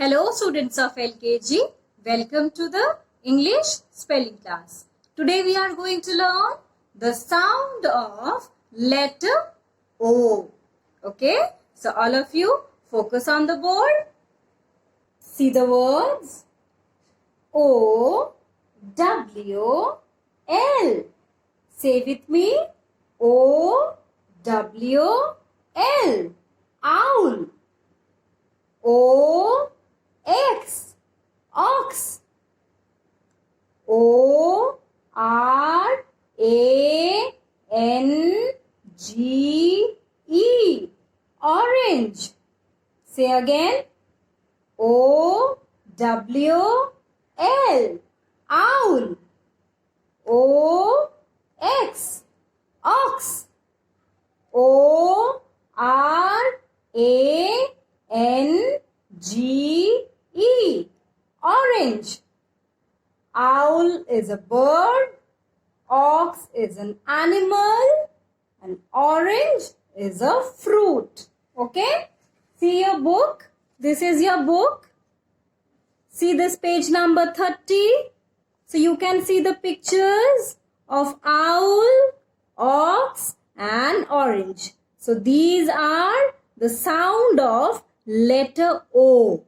Hello students of LKG, welcome to the English spelling class. Today we are going to learn the sound of letter O. Okay, so all of you focus on the board. See the words O, W, L. Say with me, O, W, L. Owl. O, X, ox. O, R, A, N, G, E, orange. Say again. O, W, L, owl. O, X, ox. O, R, A, N, G, E, orange. Owl is a bird, ox is an animal, and orange is a fruit. Okay? See your book. This is your book. See this page number 30. So you can see the pictures of owl, ox, and orange. So these are the sound of letter O.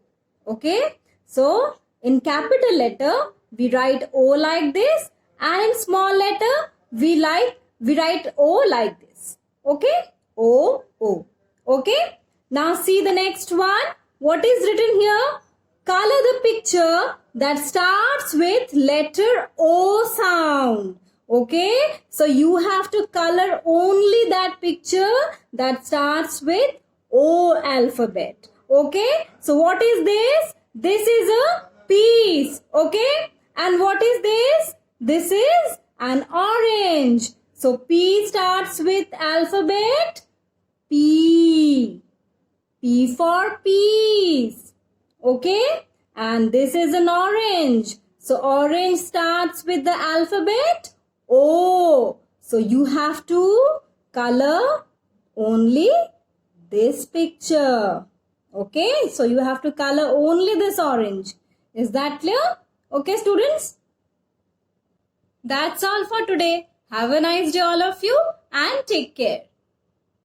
Okay? So in capital letter, we write O like this, and in small letter, we write O like this. Okay? O, O. Okay? Now see the next one. What is written here? Color the picture that starts with letter O sound. Okay? So you have to color only that picture that starts with O alphabet. Okay? So what is this? This is a piece. Okay? And what is this? This is an orange. So P starts with alphabet P. P for peace. Okay? And this is an orange. So orange starts with the alphabet O. So you have to color only this picture. Okay? So you have to color only this orange. Is that clear? Okay, students? That's all for today. Have a nice day all of you and take care.